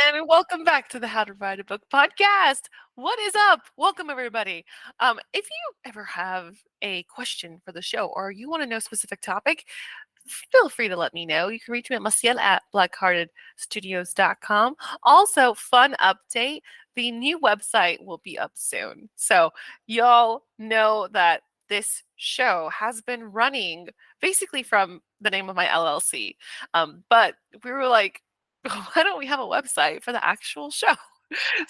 And welcome back to the How to Write a Book podcast. What is up? Welcome, everybody. If you ever have a question for the show or you want to know a specific topic, feel free to let me know. You can reach me at Maciel at blackheartedstudios.com. Also, fun update, the new website will be up soon. So y'all know that this show has been running basically from the name of my LLC. But we were like, why don't we have a website for the actual show?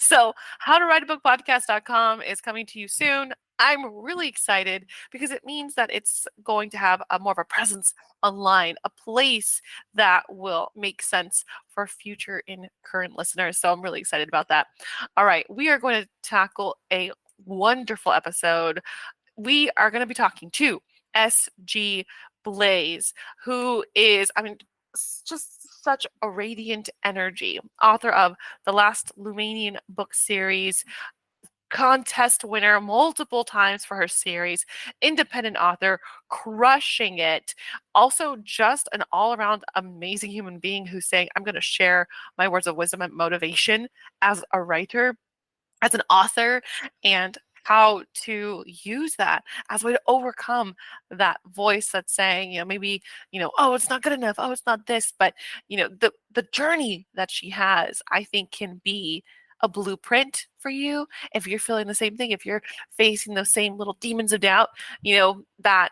So, howtowriteabookpodcast.com is coming to you soon. I'm really excited because it means that it's going to have a more of a presence online, a place that will make sense for future and current listeners. So I'm really excited about that. All right, we are going to tackle a wonderful episode. We are going to be talking to S.G. Blaise, who is, just such a radiant energy, author of the last Lumanian book series, contest winner multiple times for her series, independent author, crushing it. Also, just an all around amazing human being who's saying, I'm going to share my words of wisdom and motivation as a writer, as an author, and how to use that as a way to overcome that voice that's saying, maybe, oh, it's not good enough. Oh, it's not this. But, the journey that she has, I think, can be a blueprint for you if you're feeling the same thing, if you're facing those same little demons of doubt, that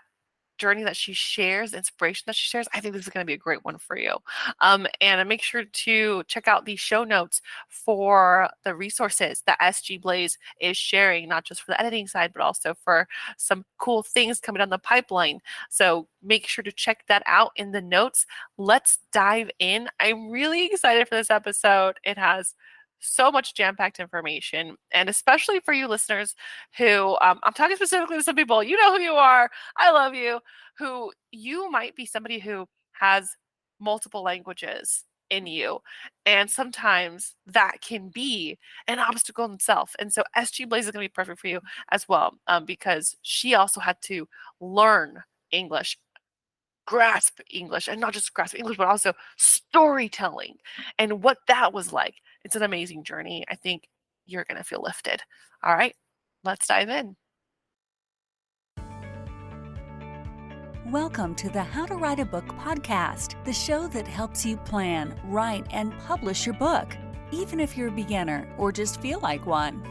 journey that she shares, inspiration that she shares, I think this is going to be a great one for you. And make sure to check out the show notes for the resources that SG Blaise is sharing, not just for the editing side, but also for some cool things coming down the pipeline. So make sure to check that out in the notes. Let's dive in. I'm really excited for this episode. It has so much jam-packed information, and especially for you listeners who, I'm talking specifically to some people, you know who you are, I love you, who you might be somebody who has multiple languages in you, and sometimes that can be an obstacle in itself. And so SG Blaise is going to be perfect for you as well, because she also had to learn English, grasp English, and not just grasp English, but also storytelling and what that was like. It's an amazing journey. I think you're going to feel lifted. All right, let's dive in. Welcome to the How to Write a Book podcast, the show that helps you plan, write, and publish your book, even if you're a beginner or just feel like one.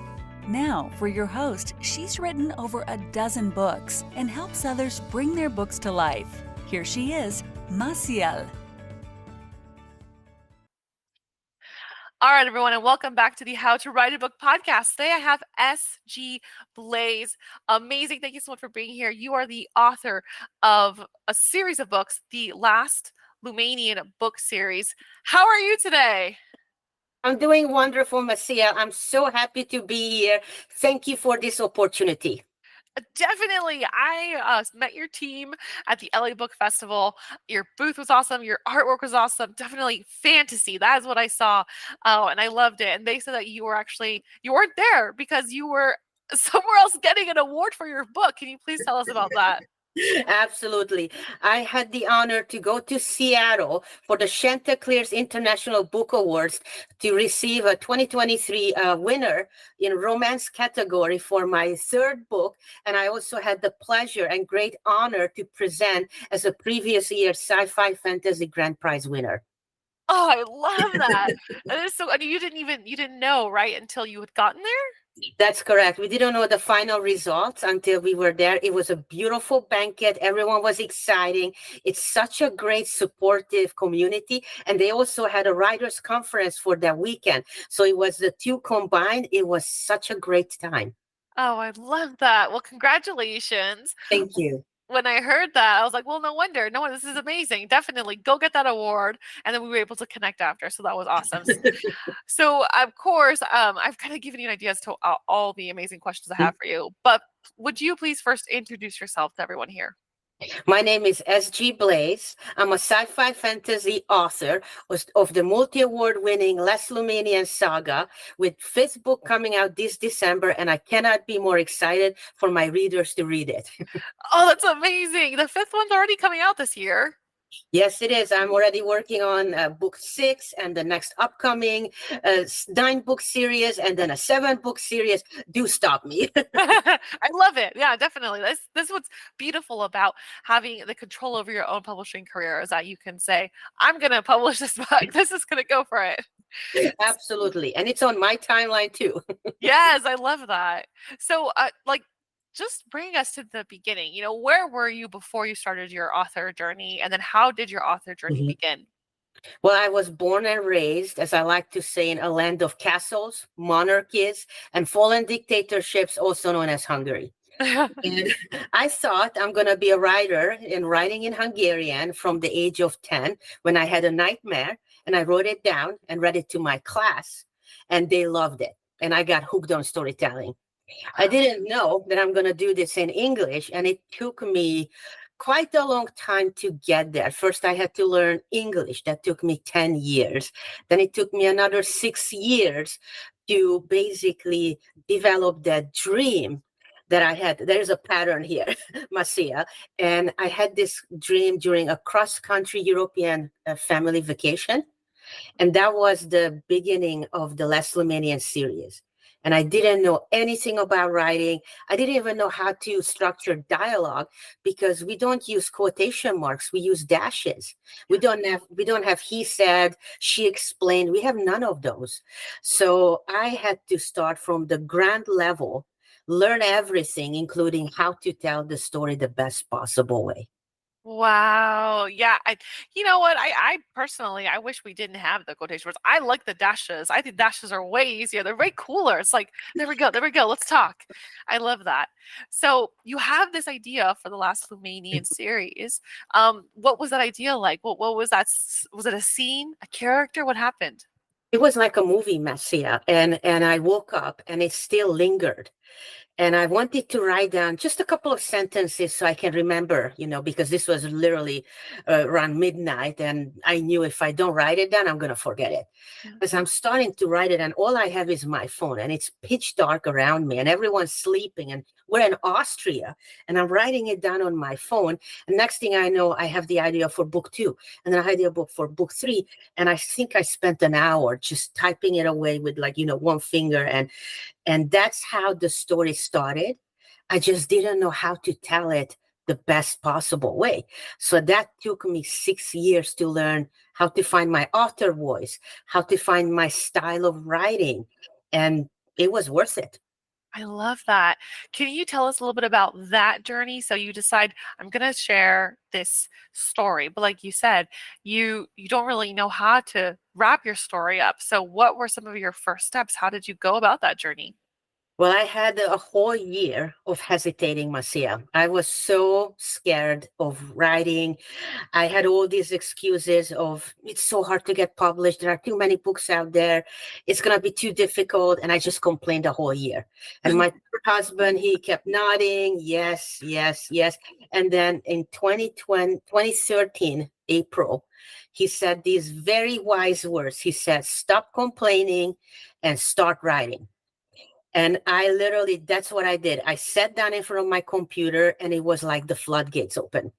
Now, for your host, she's written over a dozen books and helps others bring their books to life. Here she is, Maciel. All right, everyone, and welcome back to the How to Write a Book podcast. Today I have S.G. Blaise. Amazing. Thank you so much for being here. You are the author of a series of books, the last Lumanian book series. How are you today? I'm doing wonderful, Maciel. I'm so happy to be here. Thank you for this opportunity. Definitely. I met your team at the LA Book Festival. Your booth was awesome. Your artwork was awesome. Definitely fantasy. That is what I saw. And I loved it. And they said that you weren't there because you were somewhere else getting an award for your book. Can you please tell us about that? Absolutely. I had the honor to go to Seattle for the Chanticleer's International Book Awards to receive a 2023 winner in romance category for my third book. And I also had the pleasure and great honor to present as a previous year's sci-fi fantasy grand prize winner. Oh, I love that. That is so, and you didn't know, right, until you had gotten there? That's correct. We didn't know the final results until we were there. It was a beautiful banquet. Everyone was exciting. It's such a great supportive community. And they also had a writers conference for that weekend. So it was the two combined. It was such a great time. Oh, I love that. Well, congratulations. Thank you. When I heard that, I was like, well, no wonder. No, this is amazing. Definitely go get that award. And then we were able to connect after. So that was awesome. So, of course, I've kind of given you an idea as to all the amazing questions I have for you. But would you please first introduce yourself to everyone here? My name is S.G. Blaise. I'm a sci-fi fantasy author of the multi-award winning Les Lumanian saga, with fifth book coming out this December, and I cannot be more excited for my readers to read it. Oh, that's amazing. The fifth one's already coming out this year. Yes, it is. I'm already working on book 6 and the next upcoming 9-book series and then a 7-book series. Do stop me. I love it. Yeah, definitely. This is what's beautiful about having the control over your own publishing career is that you can say, I'm gonna publish this book. This is gonna go for it. Absolutely. And it's on my timeline too. Yes, I love that. So, like, just bring us to the beginning. Where were you before you started your author journey, and then how did your author journey Mhm. begin? Well, I was born and raised, as I like to say, in a land of castles, monarchies, and fallen dictatorships, also known as Hungary. And I thought I'm going to be a writer in writing in Hungarian from the age of 10 when I had a nightmare and I wrote it down and read it to my class and they loved it. And I got hooked on storytelling. I didn't know that I'm going to do this in English, and it took me quite a long time to get there. First, I had to learn English. That took me 10 years. Then it took me another 6 years to basically develop that dream that I had. There's a pattern here, Marcia. And I had this dream during a cross-country European family vacation. And that was the beginning of the Last Lumanian series. And I didn't know anything about writing. I didn't even know how to structure dialogue because we don't use quotation marks. We use dashes. We don't have he said, she explained. We have none of those. So I had to start from the ground level, learn everything, including how to tell the story the best possible way. Wow. Yeah. You know what? I personally, I wish we didn't have the quotation marks. I like the dashes. I think dashes are way easier. They're way cooler. It's like, there we go. There we go. Let's talk. I love that. So you have this idea for the last Lumanian series. What was that idea like? What was that? Was it a scene, a character? What happened? It was like a movie, Marcia, and I woke up and it still lingered. And I wanted to write down just a couple of sentences so I can remember, because this was literally around midnight. And I knew if I don't write it down, I'm going to forget it. Yeah. As I'm starting to write it, and all I have is my phone, and it's pitch dark around me, and everyone's sleeping, and we're in Austria, and I'm writing it down on my phone. And next thing I know, I have the idea for book 2, and then I had the book for book 3, and I think I spent an hour just typing it away with one finger, and that's how the story started. I just didn't know how to tell it the best possible way. So that took me 6 years to learn how to find my author voice, how to find my style of writing. And it was worth it. I love that. Can you tell us a little bit about that journey? So you decide I'm going to share this story, but like you said, you don't really know how to wrap your story up. So what were some of your first steps? How did you go about that journey? Well, I had a whole year of hesitating, Marcia. I was so scared of writing. I had all these excuses of it's so hard to get published. There are too many books out there. It's going to be too difficult. And I just complained a whole year. And my husband, he kept nodding. Yes, yes, yes. And then in 2013, April, he said these very wise words. He said, stop complaining and start writing. And I literally, that's what I did. I sat down in front of my computer and it was like the floodgates open.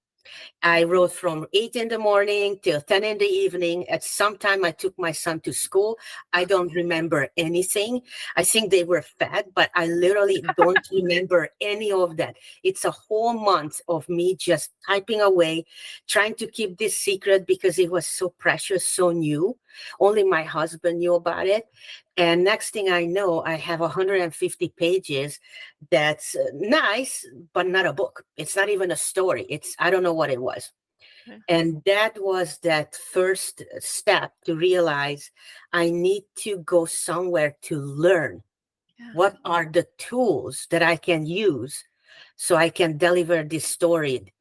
I wrote from 8 in the morning till 10 in the evening. At some time, I took my son to school. I don't remember anything. I think they were fed, but I literally don't remember any of that. It's a whole month of me just typing away, trying to keep this secret because it was so precious, so new. Only my husband knew about it. And next thing I know, I have 150 pages that's nice, but not a book. It's not even a story. I don't know what it was. Okay. And that was that first step to realize I need to go somewhere to learn Yeah. what are the tools that I can use so I can deliver this story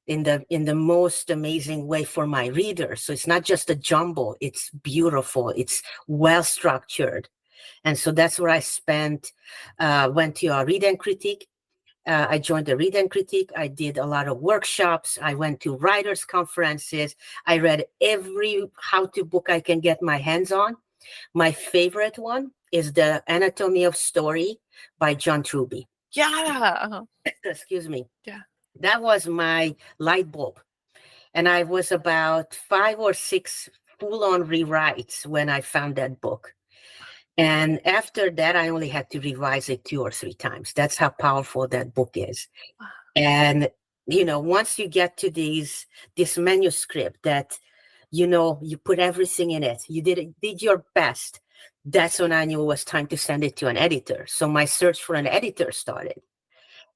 in the most amazing way for my readers. So it's not just a jumble, it's beautiful, it's well structured. And so that's where I went to a read and critique. I joined the read and critique. I did a lot of workshops. I went to writers' conferences. I read every how-to book I can get my hands on. My favorite one is The Anatomy of Story by John Truby. Yeah. Uh-huh. Excuse me. Yeah. That was my light bulb. And I was about 5 or 6 full-on rewrites when I found that book. And after that, I only had to revise it 2 or 3 times. That's how powerful that book is. And, once you get to this manuscript that, you put everything in it, you did your best. That's when I knew it was time to send it to an editor. So my search for an editor started.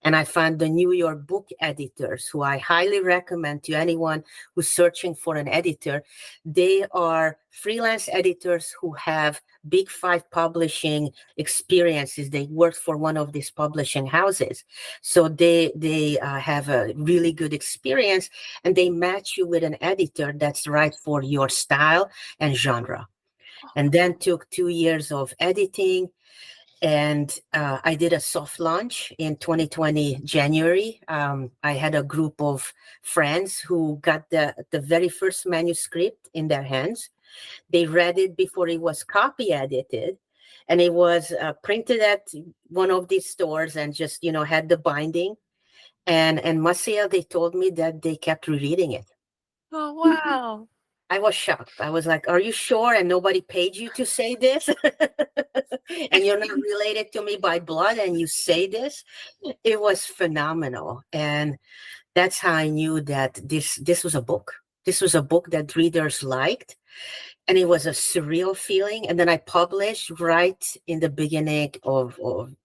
And I found the New York book editors, who I highly recommend to anyone who's searching for an editor. They are freelance editors who have Big Five publishing experiences. They worked for one of these publishing houses. So they have a really good experience, and they match you with an editor that's right for your style and genre. And then took 2 years of editing, and I did a soft launch in 2020 January. I had a group of friends who got the very first manuscript in their hands. They read it before it was copy edited, and it was printed at one of these stores, and just had the binding. And Marcia, they told me that they kept rereading it. Oh, wow. I was shocked. I was like, "Are you sure? And nobody paid you to say this? And you're not related to me by blood, and you say this?" It was phenomenal. And that's how I knew that this was a book. This was a book that readers liked. And it was a surreal feeling. And then I published right in the beginning of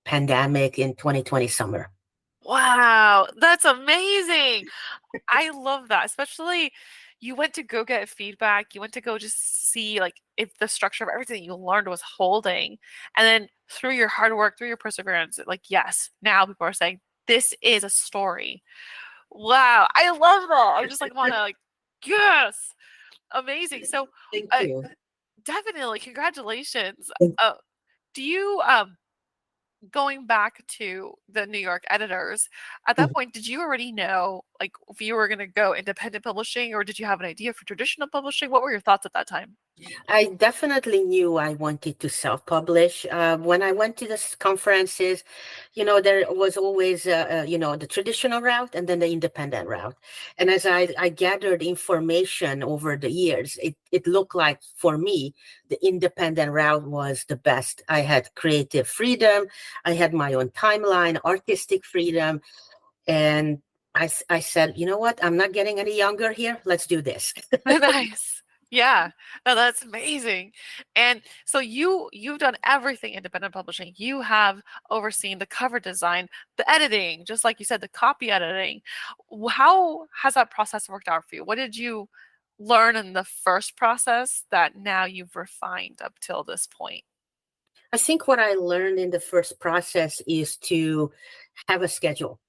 pandemic in 2020 summer. Wow, that's amazing. I love that, especially you went to go get feedback. You went to go just see like if the structure of everything you learned was holding. And then through your hard work, through your perseverance, like, yes, now people are saying this is a story. Wow, I love that. I just like want to like, yes, amazing. So, Thank uh, you. definitely, congratulations. Uh, do you going back to the New York editors, at that point, did you already know like if you were going to go independent publishing, or did you have an idea for traditional publishing? What were your thoughts at that time? I definitely knew I wanted to self-publish. When I went to the conferences, there was always, the traditional route and then the independent route. And as I gathered information over the years, it looked like for me, the independent route was the best. I had creative freedom. I had my own timeline, artistic freedom. And I said, you know what? I'm not getting any younger here. Let's do this. Nice. Yeah. No, that's amazing. And so you've done everything independent publishing. You have overseen the cover design, the editing, just like you said, the copy editing. How has that process worked out for you? What did you learn in the first process that now you've refined up till this point? I think what I learned in the first process is to have a schedule.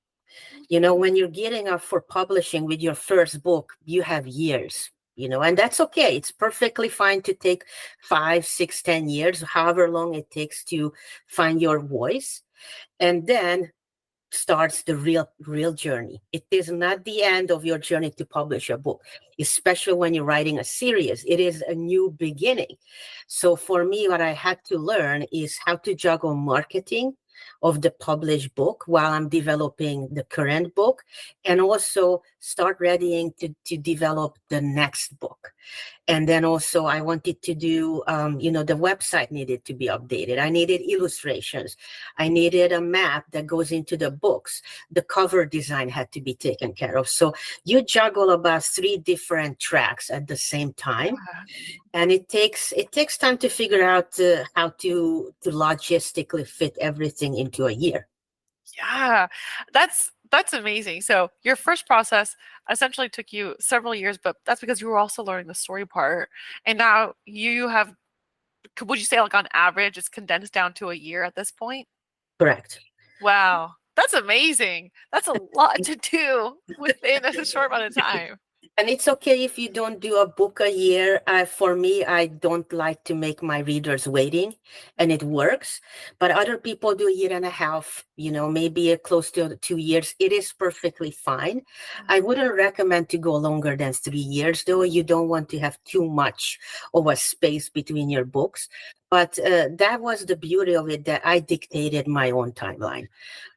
When you're getting up for publishing with your first book, you have years, and that's okay. It's perfectly fine to take 5, 6, 10 years, however long it takes to find your voice. And then starts the real journey. It is not the end of your journey to publish a book, especially when you're writing a series. It is a new beginning. So for me, what I had to learn is how to juggle marketing of the published book while I'm developing the current book, and also start readying to develop the next book. And then also I wanted to do, the website needed to be updated. I needed illustrations. I needed a map that goes into the books. The cover design had to be taken care of. So you juggle about 3 different tracks at the same time. And it takes time to figure out how to logistically fit everything into a year. Yeah, that's amazing. So your first process essentially took you several years, but that's because you were also learning the story part. And now you have, would you say like on average, it's condensed down to a year at this point? Correct. Wow, that's amazing. That's a lot to do within a short amount of time. And it's okay if you don't do a book a year. For me, I don't like to make my readers waiting, and it works. But other people do a year and a half, maybe close to 2 years. It is perfectly fine. I wouldn't recommend to go longer than 3 years, though. You don't want to have too much of a space between your books. But that was the beauty of it, that I dictated my own timeline.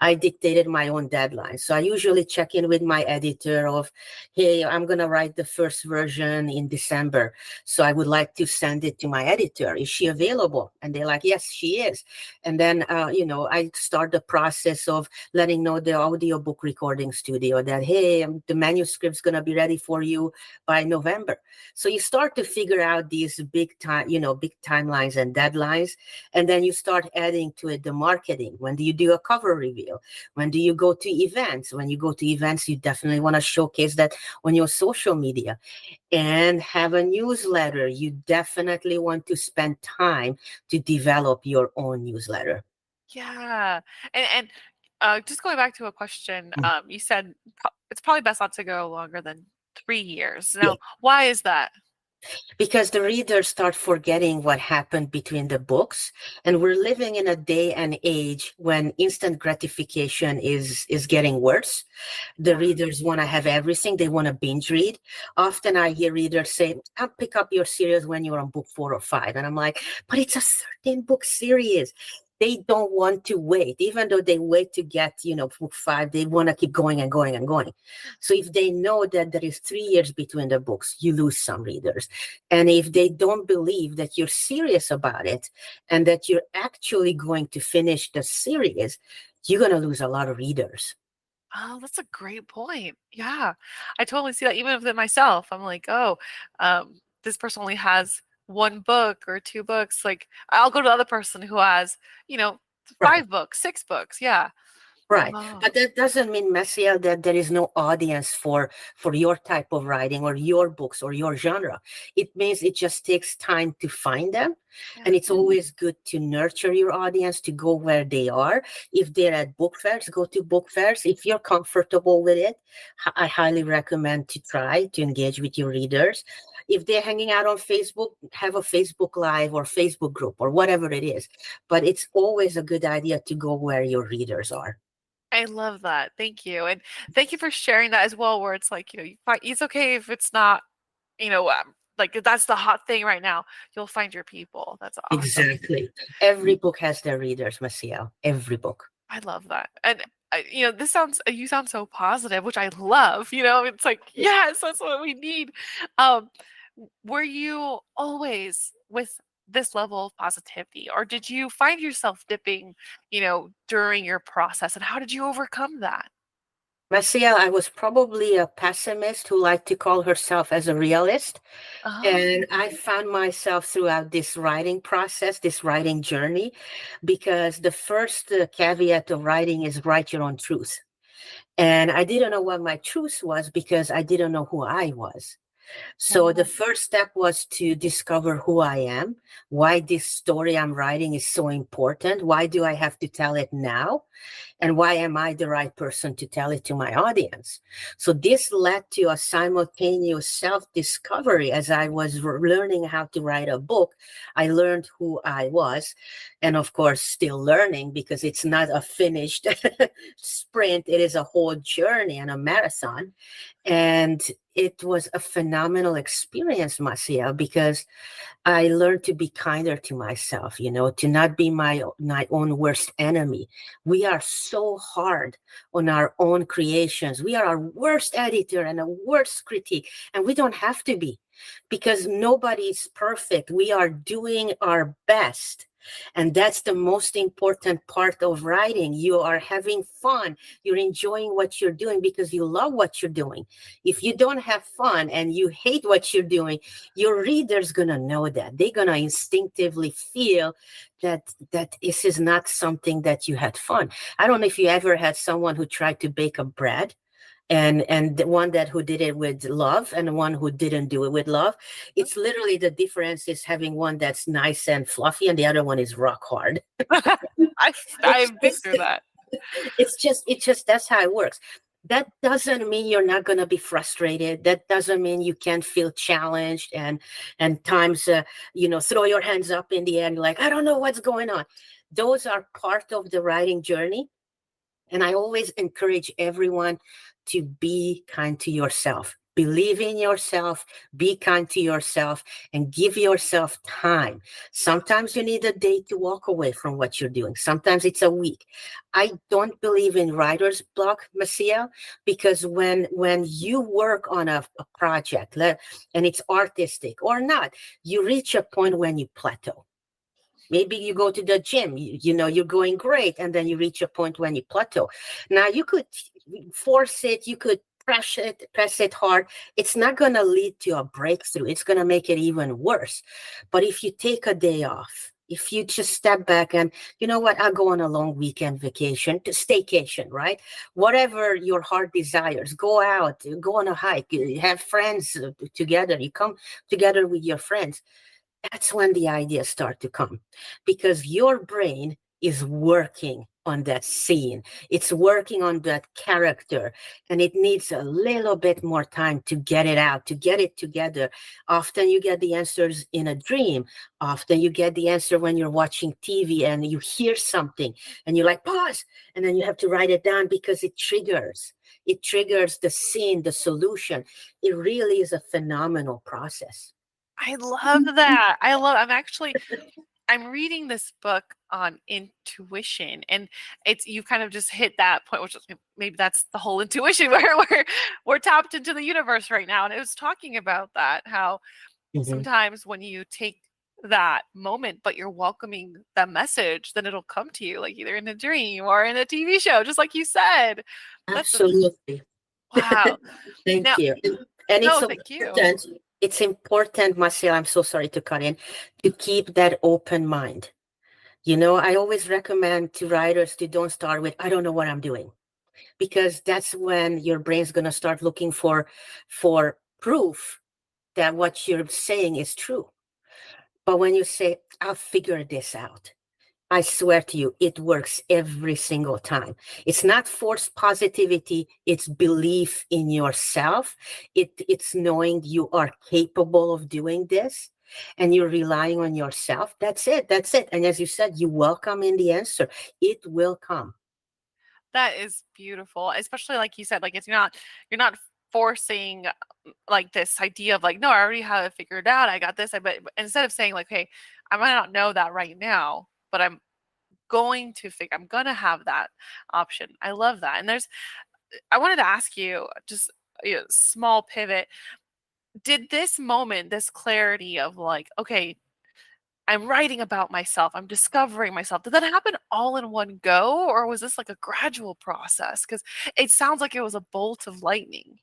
I dictated my own deadline. So I usually check in with my editor of, hey, I'm going to write the first version in December. So I would like to send it to my editor. Is she available? And they're like, yes, she is. And then, I start the process of letting know the audiobook recording studio that, hey, the manuscript's going to be ready for you by November. So you start to figure out these big timelines and deadlines, and then you start adding to it the marketing. When do you do a cover reveal? When do you go to events? When you go to events, you definitely want to showcase that on your social media and have a newsletter. You definitely want to spend time to develop your own newsletter. Yeah. And just going back to a question, Mm. you said it's probably best not to go longer than 3 years. Yeah. Now, why is that? Because the readers start forgetting what happened between the books, and we're living in a day and age when instant gratification is getting worse. The Yeah. readers want to have everything. They want to binge read. Often I hear readers say, I'll pick up your series when you're on book 4 or 5. And I'm like, but it's a 13-book series. They don't want to wait. Even though they wait to get, book 5, they want to keep going and going and going. So if they know that there is 3 years between the books, you lose some readers. And if they don't believe that you're serious about it and that you're actually going to finish the series, you're going to lose a lot of readers. Oh, that's a great point. Yeah. I totally see that even within myself. I'm like, oh, this person only has one book or two books. Like, I'll go to the other person who has, you know, Right. 5 books, 6 books. Yeah. Right. Oh, But that doesn't mean, Messiah, that there is no audience for your type of writing or your books or your genre. It means it just takes time to find them. yeah. And it's always good to nurture your audience, to go where they are. If they're at book fairs, go to book fairs. If you're comfortable with it, I highly recommend to try to engage with your readers. If they're hanging out on Facebook, have a Facebook Live or Facebook group or whatever it is. But it's always a good idea to go where your readers are. I love that. Thank you. And thank you for sharing that as well, where it's like, it's okay if it's not, like if that's the hot thing right now. You'll find your people. That's awesome. Exactly. Every book has their readers, Maciel. Every book. I love that. And you sound so positive, which I love. It's like, yes, that's what we need. Um, were you always with this level of positivity, or did you find yourself dipping, during your process, and how did you overcome that? Maciel, I was probably a pessimist who liked to call herself as a realist. Oh, And I found myself throughout this writing process, this writing journey, because the first caveat of writing is write your own truth. And I didn't know what my truth was because I didn't know who I was. So the wow. first step was to discover who I am, why this story I'm writing is so important. Why do I have to tell it now? And why am I the right person to tell it to my audience? So this led to a simultaneous self-discovery. As I was learning how to write a book, I learned who I was, and of course still learning, because it's not a finished sprint. It is a whole journey and a marathon. And it was a phenomenal experience, Marcia, because I learned to be kinder to myself, to not be my own worst enemy. We are so hard on our own creations. We are our worst editor and a worst critic, and we don't have to be, because nobody's perfect. We are doing our best. And that's the most important part of writing. You are having fun. You're enjoying what you're doing because you love what you're doing. If you don't have fun and you hate what you're doing, your reader's gonna know that. They're gonna instinctively feel that this is not something that you had fun. I don't know if you ever had someone who tried to bake a bread, and the one that who did it with love and the one who didn't do it with love. It's literally, the difference is having one that's nice and fluffy and the other one is rock hard. It's I've been just, through that. it's just that's how it works. That doesn't mean you're not going to be frustrated. That doesn't mean you can't feel challenged and times throw your hands up in the air and you're like, I don't know what's going on. Those are part of the writing journey. And I always encourage everyone to be kind to yourself. Believe in yourself, be kind to yourself, and give yourself time. Sometimes you need a day to walk away from what you're doing. Sometimes it's a week. I don't believe in writer's block, Maciel, because when you work on a project and it's artistic or not, you reach a point when you plateau. Maybe you go to the gym, you know, you're going great, and then you reach a point when you plateau. Now you could force it, you could press it hard. It's not going to lead to a breakthrough. It's going to make it even worse. But if you take a day off, if you just step back and, you know what, I'll go on a long weekend vacation, to staycation, right? Whatever your heart desires, go out, go on a hike, have friends together. You come together with your friends. That's when the ideas start to come, because your brain is working on that scene. It's working on that character, and it needs a little bit more time to get it out, to get it together. Often you get the answers in a dream. Often you get the answer when you're watching TV and you hear something and you're like, pause, and then you have to write it down because it triggers. It triggers the scene, the solution. It really is a phenomenal process. I love that. I'm reading this book on intuition, and it's you kind of just hit that point, which is maybe that's the whole intuition where we're tapped into the universe right now. And it was talking about that, how Mhm. sometimes when you take that moment, but you're welcoming that message, then it'll come to you like either in a dream or in a TV show, just like you said. That's a Absolutely. wow. Thank Now, you. And no, thank you. it's important, Marcel, I'm so sorry to cut in, to keep that open mind. You know, I always recommend to writers to don't start with, I don't know what I'm doing, because that's when your brain's going to start looking for proof that what you're saying is true. But when you say, I'll figure this out, I swear to you, it works every single time. It's not forced positivity, it's belief in yourself. It's knowing you are capable of doing this and you're relying on yourself. That's it. That's it. And as you said, you welcome in the answer. It will come. That is beautiful, especially like you said, like you're not forcing like this idea of like, no, I already have it figured out. I got this. But instead of saying like, hey, I might not know that right now, but I'm gonna have that option. I love that. And I wanted to ask you just a small pivot. Did this moment, this clarity of like, okay, I'm writing about myself, I'm discovering myself, did that happen all in one go, or was this like a gradual process? Because it sounds like it was a bolt of lightning.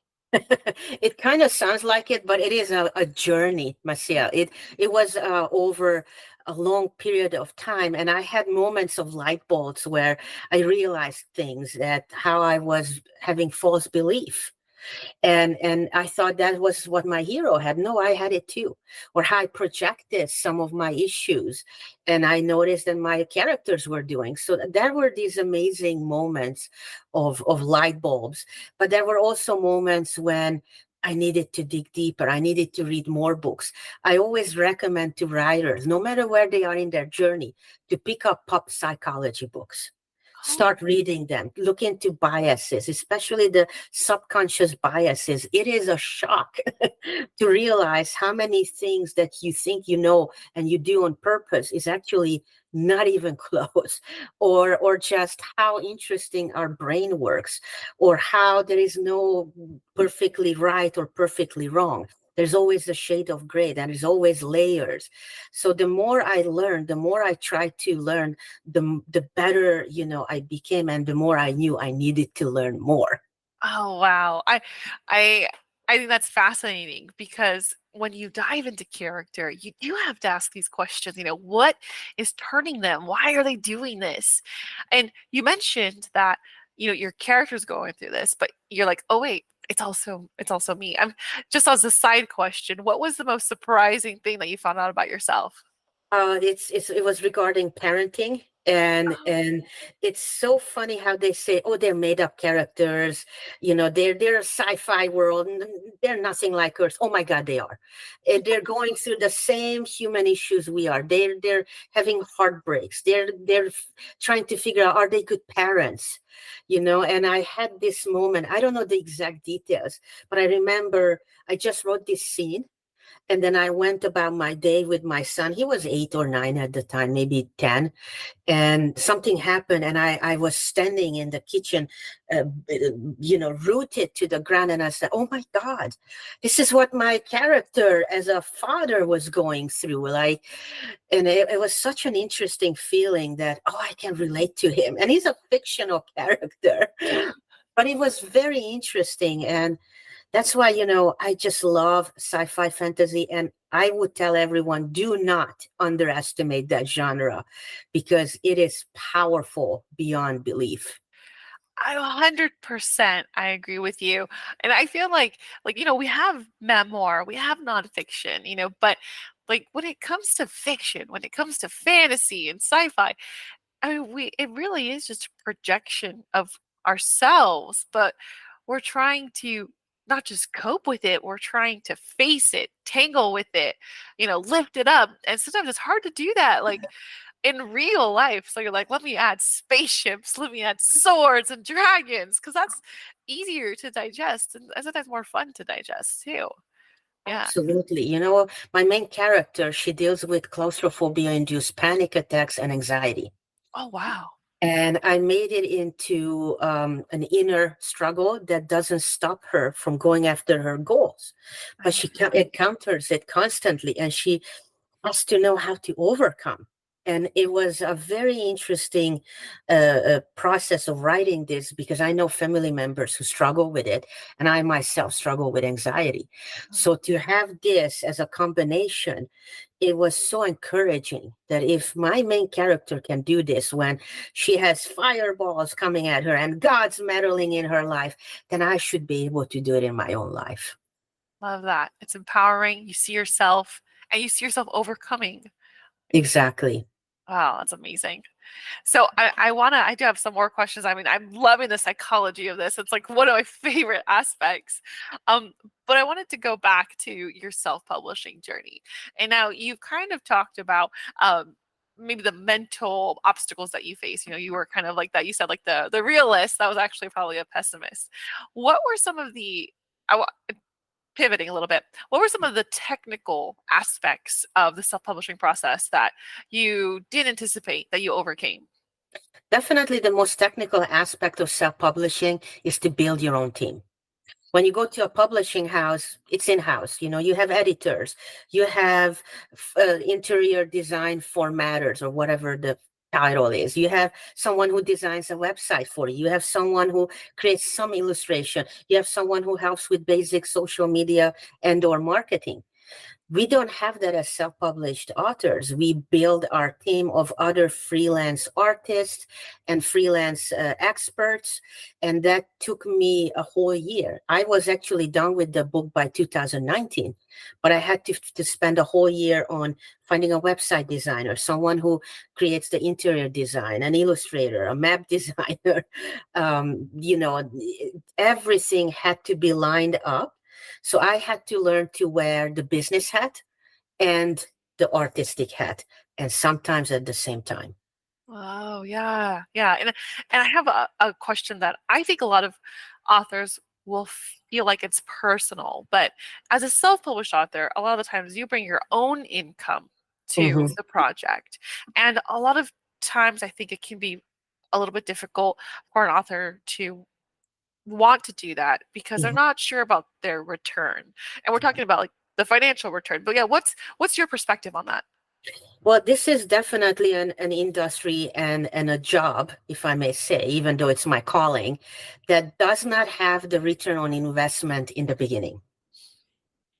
It kind of sounds like it, but it is a journey, Marcia. It was over a long period of time, and I had moments of light bulbs where I realized things, that how I was having false belief. And I thought that was what my hero had. No, I had it too. Or how I projected some of my issues, and I noticed that my characters were doing. So there were these amazing moments of light bulbs, but there were also moments when I needed to dig deeper. I needed to read more books. I always recommend to writers, no matter where they are in their journey, to pick up pop psychology books. Oh, Start reading them. Look into biases, especially the subconscious biases. It is a shock to realize how many things that you think you know and you do on purpose is actually not even close, or just how interesting our brain works, or how there is no perfectly right or perfectly wrong. There's always a shade of gray, and there's always layers. So the more I learned, the more I tried to learn, the better, you know, I became, and the more I knew I needed to learn more. oh wow. I I think that's fascinating because when you dive into character, you do have to ask these questions, what is turning them? Why are they doing this? And you mentioned that, your character's going through this, but you're like, "Oh wait, it's also me." I'm just as a side question, what was the most surprising thing that you found out about yourself? It was regarding parenting. And it's so funny how they say, oh, they're made up characters, they're a sci-fi world, and they're nothing like us. Oh my God, they are. And they're going through the same human issues we are. They're having heartbreaks. They're trying to figure out, are they good parents? And I had this moment, I don't know the exact details, but I remember I just wrote this scene. And then I went about my day with my son. He was 8 or 9 at the time, maybe 10. And something happened, and I was standing in the kitchen, rooted to the ground. And I said, oh my God, this is what my character as a father was going through. And it was such an interesting feeling that, oh, I can relate to him. And he's a fictional character. But it was very interesting. And that's why, I just love sci-fi fantasy. And I would tell everyone, do not underestimate that genre, because it is powerful beyond belief. I 100% I agree with you. And I feel like we have memoir, we have nonfiction, but like when it comes to fiction, when it comes to fantasy and sci-fi, I mean, it really is just a projection of ourselves, but we're trying to not just cope with it, we're trying to face it, tangle with it, lift it up. And sometimes it's hard to do that. Like in real life. So you're like, let me add spaceships, let me add swords and dragons, because that's easier to digest and sometimes more fun to digest too. Yeah. Absolutely. My main character, she deals with claustrophobia-induced panic attacks and anxiety. Oh, wow. And I made it into an inner struggle that doesn't stop her from going after her goals. But she encounters it constantly, and she has to know how to overcome. And it was a very interesting process of writing this, because I know family members who struggle with it, and I myself struggle with anxiety. So to have this as a combination, it was so encouraging that if my main character can do this when she has fireballs coming at her and God's meddling in her life, then I should be able to do it in my own life. Love that. It's empowering. You see yourself and you see yourself overcoming. Exactly. Wow, that's amazing. So I do have some more questions. I mean, I'm loving the psychology of this. It's like one of my favorite aspects. But I wanted to go back to your self-publishing journey. And now you've kind of talked about maybe the mental obstacles that you face. You were kind of like that. You said like the realist, that was actually probably a pessimist. What were some of the pivoting a little bit, what were some of the technical aspects of the self-publishing process that you didn't anticipate that you overcame? Definitely the most technical aspect of self-publishing is to build your own team. When you go to a publishing house, it's in-house. You have editors, you have interior design formatters, or whatever the title is. You have someone who designs a website for you. You have someone who creates some illustration. You have someone who helps with basic social media and or marketing. We don't have that as self-published authors. We build our team of other freelance artists and freelance experts, and that took me a whole year. I was actually done with the book by 2019, but I had to spend a whole year on finding a website designer, someone who creates the interior design, an illustrator, a map designer. Everything had to be lined up. So I had to learn to wear the business hat and the artistic hat, and sometimes at the same time. Oh, yeah. Yeah. And I have a question that I think a lot of authors will feel like it's personal, but as a self-published author, a lot of the times you bring your own income to Mhm. the project. And a lot of times I think it can be a little bit difficult for an author to want to do that because they're Mhm. not sure about their return. And we're talking about like the financial return. But yeah, what's your perspective on that? Well, this is definitely an industry and a job, if I may say, even though it's my calling, that does not have the return on investment in the beginning.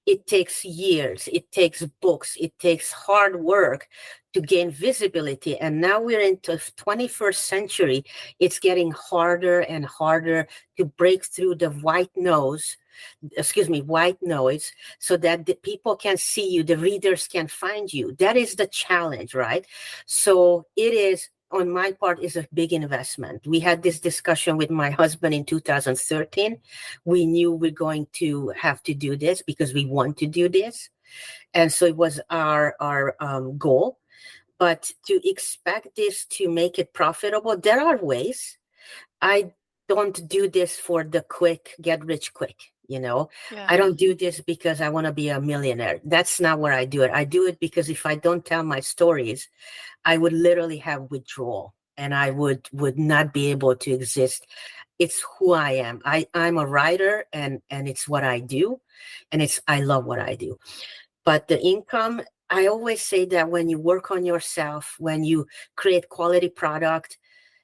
It takes years, it takes books, it takes hard work to gain visibility. And now we're into 21st century. It's getting harder and harder to break through the white noise, so that the people can see you, the readers can find you. That is the challenge, right? So it is on my part is a big investment. We had this discussion with my husband in 2013. We knew we're going to have to do this because we want to do this. And so it was our goal. But to expect this to make it profitable, there are ways. I don't do this for the quick, get rich quick. Yeah. I don't do this because I want to be a millionaire. That's not where I do it. I do it because if I don't tell my stories, I would literally have withdrawal and I would not be able to exist. It's who I am. I'm a writer and it's what I do. And I love what I do. But the income, I always say that when you work on yourself, when you create quality product,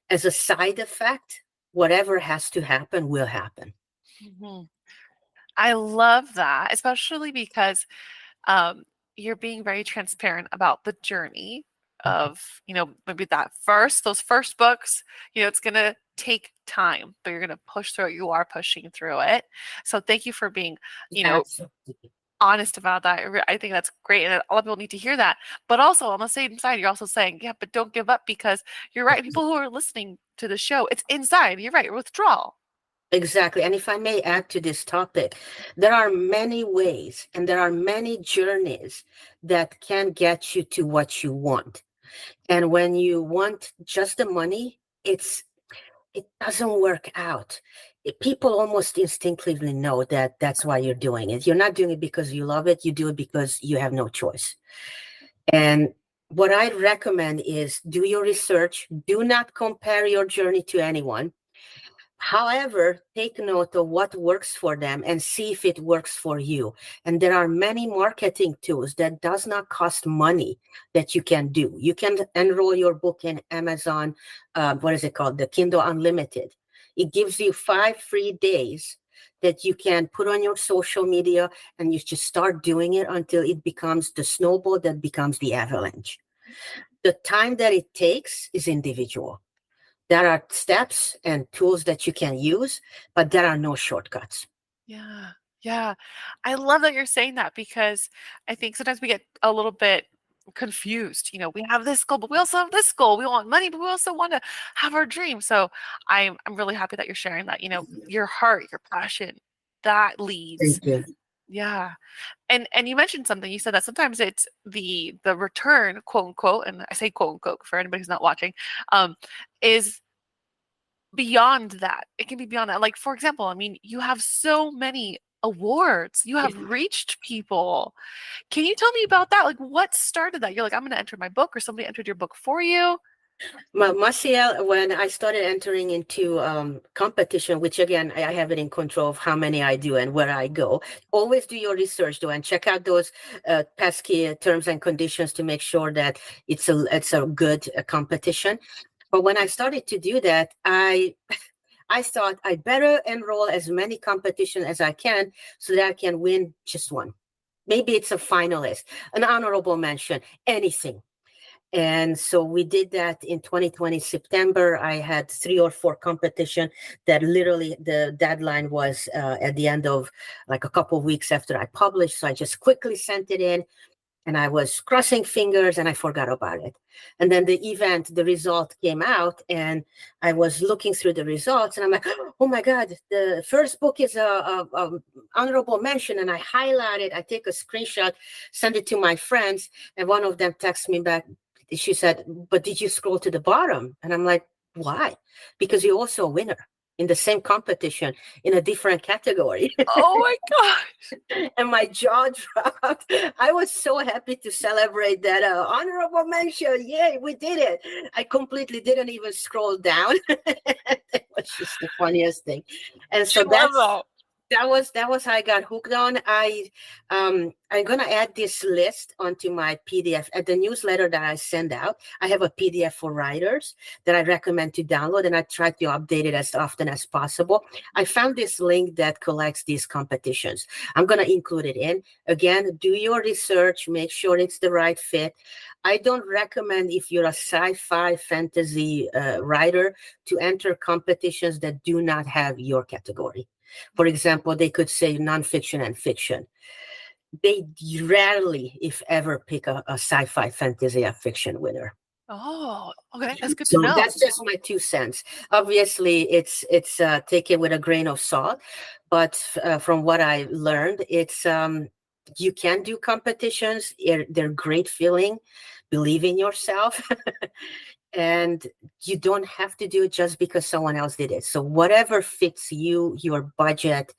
as a side effect, whatever has to happen will happen. Mhm. I love that, especially because you're being very transparent about the journey of, maybe those first books, it's going to take time, but you're going to push through it. You are pushing through it. So thank you for being, Absolutely. honest about that. I think that's great. And a lot of people need to hear that. But also on the same side, you're also saying, yeah, but don't give up because you're right. People who are listening to the show, it's inside. You're right. Withdrawal. Exactly. And if I may add to this topic, there are many ways and there are many journeys that can get you to what you want. And when you want just the money, it doesn't work out. People almost instinctively know that that's why you're doing it. You're not doing it because you love it. You do it because you have no choice. And what I recommend is do your research. Do not compare your journey to anyone. However, take note of what works for them and see if it works for you. And there are many marketing tools that does not cost money that you can do. You can enroll your book in Amazon, what is it called? The Kindle Unlimited. It gives you 5 free days that you can put on your social media and you just start doing it until it becomes the snowball that becomes the avalanche. The time that it takes is individual. There are steps and tools that you can use, but there are no shortcuts. Yeah. Yeah. I love that you're saying that because I think sometimes we get a little bit confused. We have this goal, but we also have this goal. We want money, but we also want to have our dream. So I'm really happy that you're sharing that, your heart, your passion, that leads. Thank you. Yeah. And you mentioned something. You said that sometimes it's the return, quote unquote, and I say quote unquote for anybody who's not watching, is beyond that. It can be beyond that. Like, for example, I mean, you have so many awards. You have reached people. Can you tell me about that? Like, what started that? You're like, I'm going to enter my book, or somebody entered your book for you? Maciel, when I started entering into competition, which again, I have it in control of how many I do and where I go, always do your research though and check out those pesky terms and conditions to make sure that it's a good competition. But when I started to do that, I thought I better enroll as many competitions as I can so that I can win just one. Maybe it's a finalist, an honorable mention, anything. And so we did that in 2020 September. I had 3 or 4 competition that literally the deadline was at the end of like a couple of weeks after I published. So I just quickly sent it in. And I was crossing fingers and I forgot about it. And then the result came out and I was looking through the results and I'm like, oh my God, the first book is a honorable mention. And I highlight it, I take a screenshot, send it to my friends. And one of them texts me back. She said, but did you scroll to the bottom? And I'm like, why? Because you're also a winner in the same competition in a different category. Oh my gosh. And my jaw dropped. I was so happy to celebrate that honorable mention. Yay, we did it. I completely didn't even scroll down. It was just the funniest thing. And so I love that. that was how I got hooked on. I'm gonna add this list onto my PDF at the newsletter that I send out. I have a PDF for writers that I recommend to download, and I try to update it as often as possible. I found this link that collects these competitions. I'm gonna include it in. Again, do your research, make sure it's the right fit. I don't recommend if you're a sci-fi fantasy writer to enter competitions that do not have your category. For example, they could say nonfiction and fiction. They rarely, if ever, pick a sci-fi fantasy or fiction winner. Oh, okay. That's good to So know. that's just my 2 cents. Obviously, it's take it with a grain of salt, but from what I learned, it's you can do competitions. They're great feeling. Believe in yourself, and you don't have to do it just because someone else did it. So whatever fits you, your budget,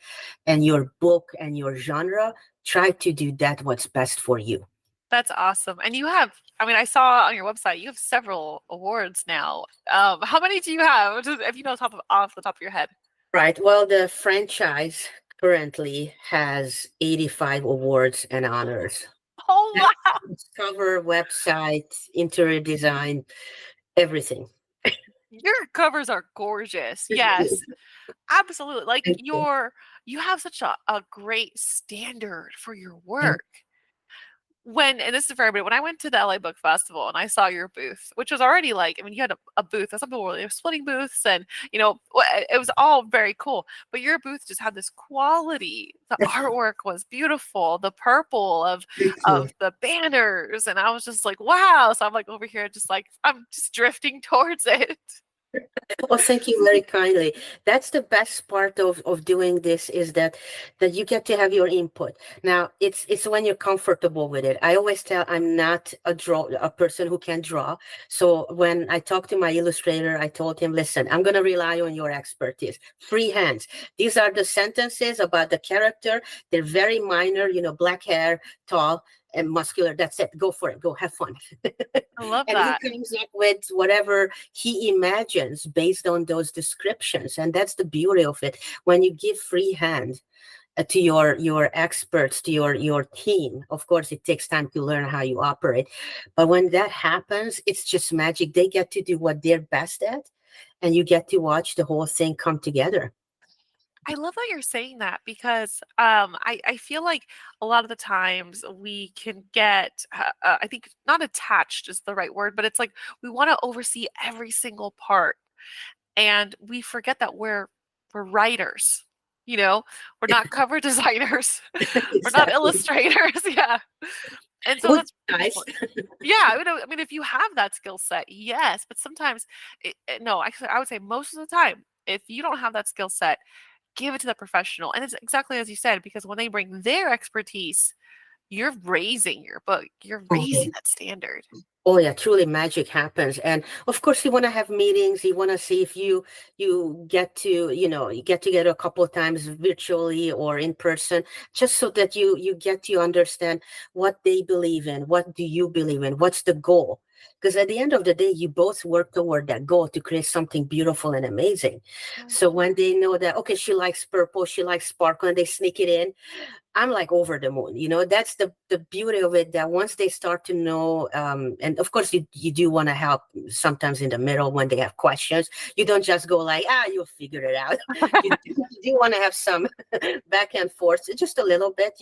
and your book and your genre, try to do that. What's best for you. That's awesome. And you have, I mean, I saw on your website you have several awards now. How many do you have? Just if you know off the top of your head. Right. Well, the franchise currently has 85 awards and honors. Oh wow. That's cover, website, interior design, everything. Your covers are gorgeous. Yes, absolutely. Like Thank you. you have such a great standard for your Thank work. And this is for everybody, when I went to the LA Book Festival and I saw your booth, which was already like, I mean, you had a booth. Some people were splitting booths, and it was all very cool. But your booth just had this quality. The artwork was beautiful. The purple you. of the banners, and I was just like, wow. So I'm like over here, just like I'm just drifting towards it. Well, thank you very kindly. That's the best part of doing this is that you get to have your input. Now, it's when you're comfortable with it. I always tell I'm not a person who can draw. So when I talked to my illustrator, I told him, listen, I'm going to rely on your expertise. Free hands. These are the sentences about the character. They're very minor, black hair, tall and muscular. That's it. Go for it. Go have fun. I love And he that. comes up with whatever he imagines based on those descriptions. And that's the beauty of it. When you give free hand to your experts, to your team, of course, it takes time to learn how you operate. But when that happens, it's just magic. They get to do what they're best at, and you get to watch the whole thing come together. I love that you're saying that because I feel like a lot of the times we can get, I think not attached is the right word, but it's like we want to oversee every single part, and we forget that we're writers. We're not cover designers, we're not Exactly. illustrators. Yeah, and so Would that's be really nice. important. Yeah, I mean, if you have that skill set, yes, but sometimes, no, actually, I would say most of the time, if you don't have that skill set, give it to the professional. And it's exactly as you said, because when they bring their expertise, you're raising your book, you're raising that standard. Oh yeah, truly magic happens. And of course you want to have meetings, you want to see if you get to, you get together a couple of times virtually or in person, just so that you get to understand what they believe in, what do you believe in, what's the goal? Because at the end of the day, you both work toward that goal to create something beautiful and amazing. So when they know that, okay, she likes purple, she likes sparkle, and they sneak it in, I'm like over the moon. That's the beauty of it, that once they start to know, and of course you do want to help sometimes in the middle when they have questions. You don't just go like, you'll figure it out. You do want to have some back and forth, just a little bit,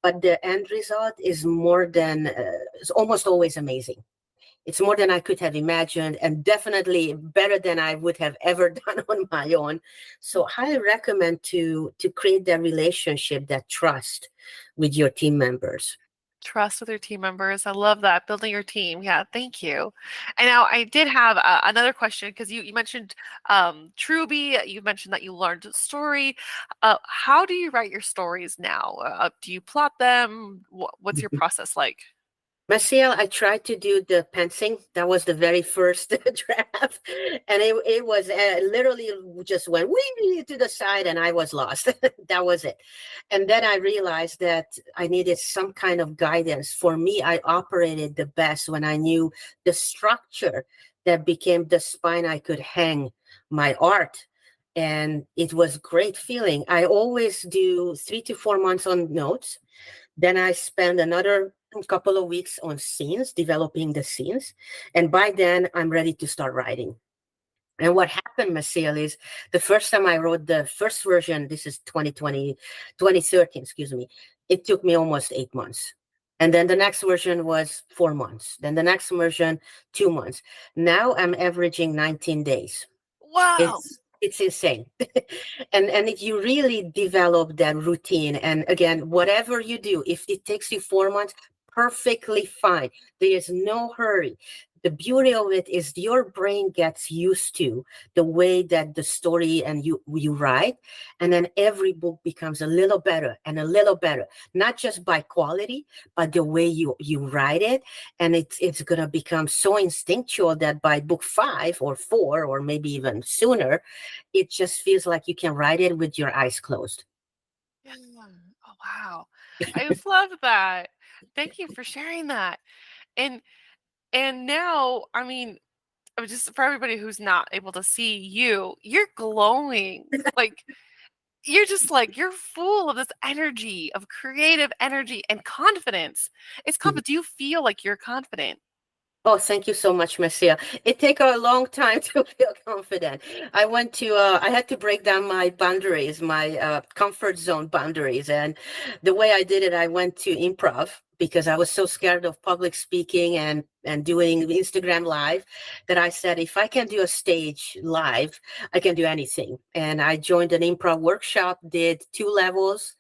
but the end result is it's almost always amazing. It's more than I could have imagined, and definitely better than I would have ever done on my own. So highly recommend to create that relationship, that trust with your team members. Trust with your team members. I love that. Building your team. Yeah, thank you. And now I did have another question because you mentioned Truby. You mentioned that you learned a story. How do you write your stories now? Do you plot them? What's your process like? Marcial, I tried to do the pensing. That was the very first draft. And it was literally just went wee to the side and I was lost. That was it. And then I realized that I needed some kind of guidance. For me, I operated the best when I knew the structure that became the spine I could hang my art. And it was great feeling. I always do 3 to 4 months on notes. Then I spend another couple of weeks on scenes, developing the scenes. And by then, I'm ready to start writing. And what happened, Maciel, is the first time I wrote the first version, this is 2013, excuse me, it took me almost 8 months. And then the next version was 4 months. Then the next version, 2 months. Now I'm averaging 19 days. Wow. It's insane. And if you really develop that routine, and again, whatever you do, if it takes you 4 months, perfectly fine. There is no hurry. the beauty of it is your brain gets used to the way that the story and you write, and then every book becomes a little better and a little better, not just by quality, but the way you write it. And it's going to become so instinctual that by book 5 or 4, or maybe even sooner, it just feels like you can write it with your eyes closed. Yeah. Oh, wow. I love that. Thank you for sharing that. And now, I mean, just for everybody who's not able to see you, you're glowing. Like you're just like you're full of this energy, of creative energy and confidence. It's confident. Do you feel like you're confident? Oh, thank you so much, Marcia. It took a long time to feel confident. I had to break down my boundaries, my comfort zone boundaries. And the way I did it, I went to improv because I was so scared of public speaking and doing Instagram live that I said, if I can do a stage live, I can do anything. And I joined an improv workshop, did 2 levels,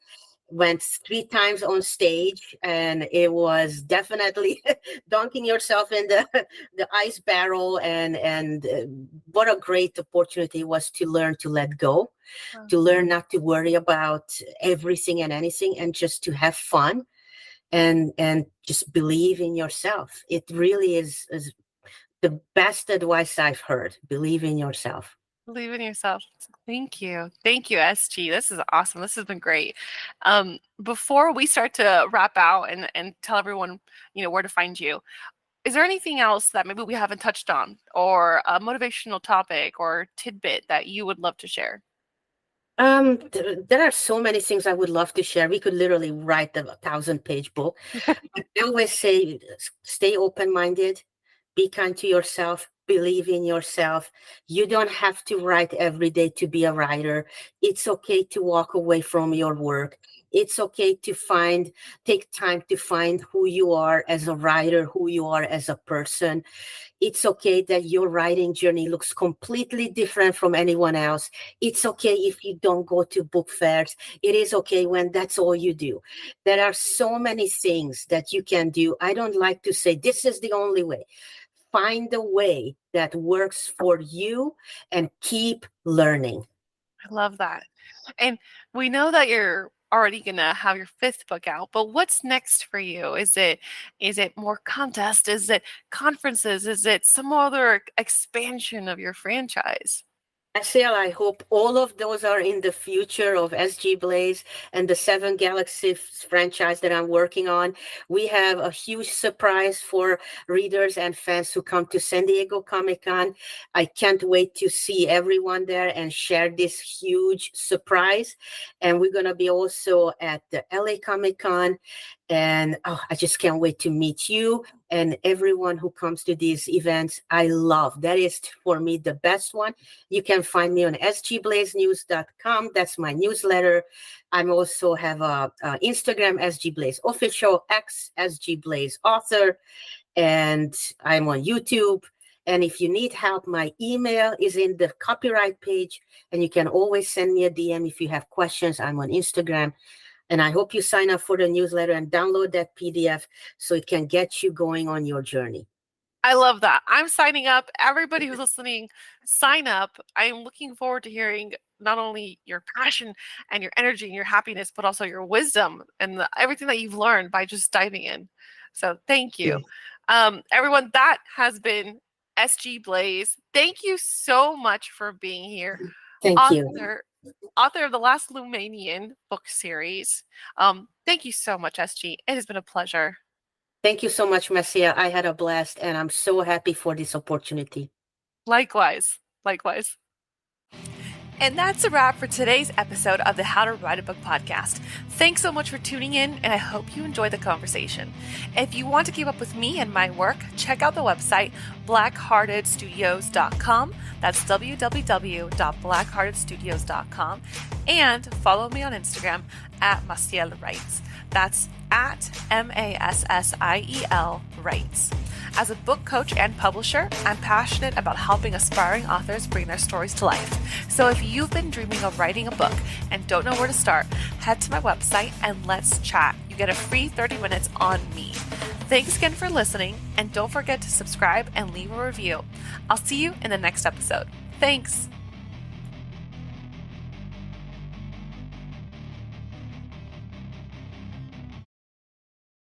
went 3 times on stage, and it was definitely dunking yourself in the ice barrel. And what a great opportunity it was to learn to let go, to learn not to worry about everything and anything, and just to have fun and just believe in yourself. It really is the best advice I've heard. Believe in yourself. Believe in yourself. Thank you. Thank you, SG. This is awesome. This has been great. Before we start to wrap out and tell everyone, where to find you, is there anything else that maybe we haven't touched on, or a motivational topic or tidbit that you would love to share? There are so many things I would love to share. We could literally write a 1,000-page book. I always say, stay open-minded, be kind to yourself, believe in yourself. You don't have to write every day to be a writer. It's okay to walk away from your work. It's okay to take time to find who you are as a writer, who you are as a person. It's okay that your writing journey looks completely different from anyone else. It's okay if you don't go to book fairs. It is okay when that's all you do. There are so many things that you can do. I don't like to say this is the only way. Find a way that works for you and keep learning. I love that. And we know that you're already gonna have your 5th book out, but what's next for you? Is it more contests? Is it conferences? Is it some other expansion of your franchise? Marcel, I hope all of those are in the future of SG Blaise and the 7 Galaxies franchise that I'm working on. We have a huge surprise for readers and fans who come to San Diego Comic-Con. I can't wait to see everyone there and share this huge surprise. And we're going to be also at the LA Comic-Con. And I just can't wait to meet you and everyone who comes to these events. I love that is for me the best one. You can find me on sgblaisenews.com. That's my newsletter. I'm also have a Instagram, SG Blaise Official, X SG Blaise Author, and I'm on YouTube. And if you need help, my email is in the copyright page, and you can always send me a DM if you have questions. I'm on Instagram. And I hope you sign up for the newsletter and download that PDF so it can get you going on your journey. I love that. I'm signing up. Everybody who's listening, sign up. I'm looking forward to hearing not only your passion and your energy and your happiness, but also your wisdom and everything that you've learned by just diving in. So thank you. Everyone, that has been SG Blaise. Thank you so much for being here. Thank you. Author of the Last Lumanian book series. Thank you so much, SG. It has been a pleasure. Thank you so much, Marcia. I had a blast, and I'm so happy for this opportunity. Likewise. Likewise. And that's a wrap for today's episode of the How to Write a Book podcast. Thanks so much for tuning in, and I hope you enjoy the conversation. If you want to keep up with me and my work, check out the website blackheartedstudios.com. That's www.blackheartedstudios.com. And follow me on Instagram at Maciel Writes. That's at MASSIEL Writes. As a book coach and publisher, I'm passionate about helping aspiring authors bring their stories to life. So if you've been dreaming of writing a book and don't know where to start, head to my website and let's chat. You get a free 30 minutes on me. Thanks again for listening, and don't forget to subscribe and leave a review. I'll see you in the next episode. Thanks.